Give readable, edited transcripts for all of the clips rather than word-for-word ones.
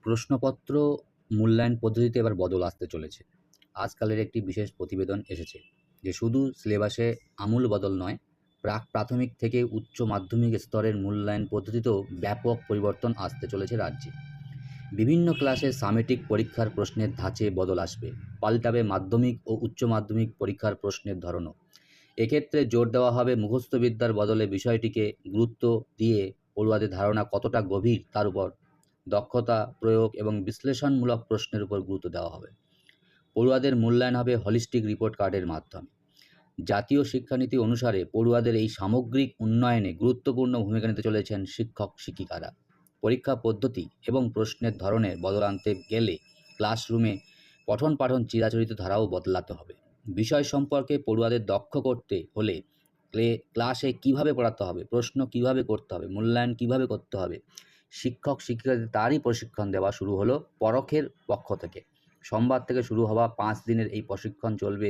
প্রশ্নপত্র মূল্যায়ন পদ্ধতিতে এবার বদল আসতে চলেছে। আজকালের একটি বিশেষ প্রতিবেদন এসেছে যে শুধু সিলেবাসে আমূল বদল নয়, প্রাথমিক থেকে উচ্চ মাধ্যমিক স্তরের মূল্যায়ন পদ্ধতিতেও ব্যাপক পরিবর্তন আসতে চলেছে রাজ্যে। বিভিন্ন ক্লাসে সামেটিক পরীক্ষার প্রশ্নের ধাঁচে বদল আসবে, পাল্টাবে মাধ্যমিক ও উচ্চ মাধ্যমিক পরীক্ষার প্রশ্নের ধরনও। এক্ষেত্রে জোর দেওয়া হবে মুখস্থবিদ্যার বদলে বিষয়টিকে গুরুত্ব দিয়ে পড়ুয়াদের ধারণা কতটা গভীর তার উপর দক্ষতা প্রয়োগ এবং বিশ্লেষণমূলক প্রশ্নের উপর গুরুত্ব দেওয়া হবে। পড়ুয়াদের মূল্যায়ন হবে হলিস্টিক রিপোর্ট কার্ডের মাধ্যমে। জাতীয় শিক্ষানীতি অনুসারে পড়ুয়াদের এই সামগ্রিক উন্নয়নে গুরুত্বপূর্ণ ভূমিকা নিতে চলেছেন শিক্ষক শিক্ষিকারা। পরীক্ষা পদ্ধতি এবং প্রশ্নের ধরনের বদল আনতে গেলে ক্লাসরুমে পঠন পাঠন চিরাচরিত ধারাও বদলাতে হবে। বিষয় সম্পর্কে পড়ুয়াদের দক্ষ করতে হলে ক্লাসে কিভাবে পড়াতে হবে, প্রশ্ন কিভাবে করতে হবে, মূল্যায়ন কিভাবে করতে হবে, শিক্ষক শিক্ষিকাদের তারই প্রশিক্ষণ দেওয়া শুরু হলো পরখের পক্ষ থেকে। সোমবার থেকে শুরু হওয়া 5 দিনের এই প্রশিক্ষণ চলবে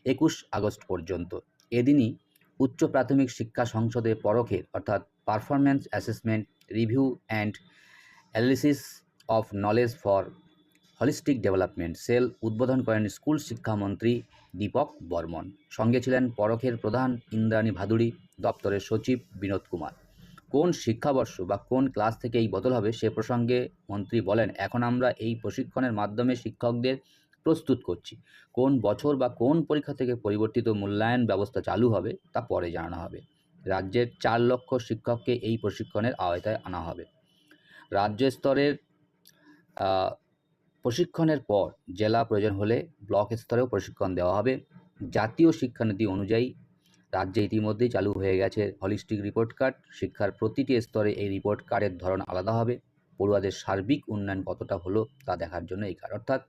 21 আগস্ট পর্যন্ত। এদিনই উচ্চ প্রাথমিক শিক্ষা সংসদে পরখের অর্থাৎ performance assessment review and analysis of knowledge for holistic development sell উদ্বোধন করেন স্কুল শিক্ষামন্ত্রী দীপক বর্মন। সঙ্গে ছিলেন পরখের প্রধান ইন্দ্রাণী ভাদুড়ী, দপ্তরের সচিব বিনোদ কুমার। কোন শিক্ষাবর্ষ বা কোন ক্লাস থেকে এই বদল হবে সে প্রসঙ্গে মন্ত্রী বলেন, এখন আমরা এই প্রশিক্ষণের মাধ্যমে শিক্ষকদের প্রস্তুত করছি। কোন বছর বা কোন পরীক্ষা থেকে পরিবর্তিত মূল্যায়ন ব্যবস্থা চালু হবে তা পরে জানানো হবে। রাজ্যের 4 লক্ষ শিক্ষককে এই প্রশিক্ষণের আওতায় আনা হবে। রাজ্য স্তরের প্রশিক্ষণের পর জেলা প্রয়োজন হলে ব্লক স্তরেও প্রশিক্ষণ দেওয়া হবে। জাতীয় শিক্ষানীতি অনুযায়ী রাজ্যে ইতিমধ্যেই চালু হয়ে গেছে হলিস্টিক রিপোর্ট কার্ড। শিক্ষার প্রতিটি স্তরে এই রিপোর্ট কার্ডের ধরন আলাদা হবে। পড়ুয়াদের সার্বিক উন্নয়ন কতটা হলো তা দেখার জন্য এই কার্ড। অর্থাৎ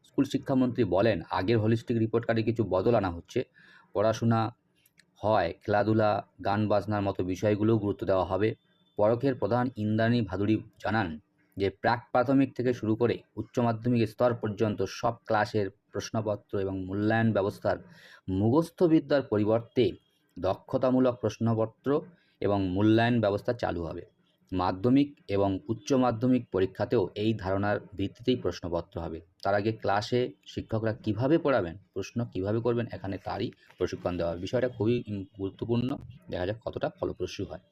স্কুল শিক্ষামন্ত্রী বলেন, আগের হলিস্টিক রিপোর্ট কার্ডে কিছু বদল আনা হচ্ছে। পড়াশোনা হয়, খেলাধুলা, গান বাজনার মতো বিষয়গুলোও গুরুত্ব দেওয়া হবে। পরখের প্রধান ইন্দ্রাণী ভাদুড়ী জানান যে প্রাথমিক থেকে শুরু করে উচ্চ মাধ্যমিক স্তর পর্যন্ত সব ক্লাসের প্রশ্নপত্র এবং মূল্যায়ন ব্যবস্থার মুখস্থবিদ্যার পরিবর্তে দক্ষতামূলক প্রশ্নপত্র এবং মূল্যায়ন ব্যবস্থা চালু হবে। মাধ্যমিক এবং উচ্চ মাধ্যমিক পরীক্ষাতেও এই ধারণার ভিত্তিতেই প্রশ্নপত্র হবে। তার আগে ক্লাসে শিক্ষকরা কিভাবে পড়াবেন, প্রশ্ন কিভাবে করবেন, এখানে তারই প্রশিক্ষণ দেওয়া হবে। বিষয়টা খুবই গুরুত্বপূর্ণ। দেখা যাক কতটা ফলপ্রসূ হয়।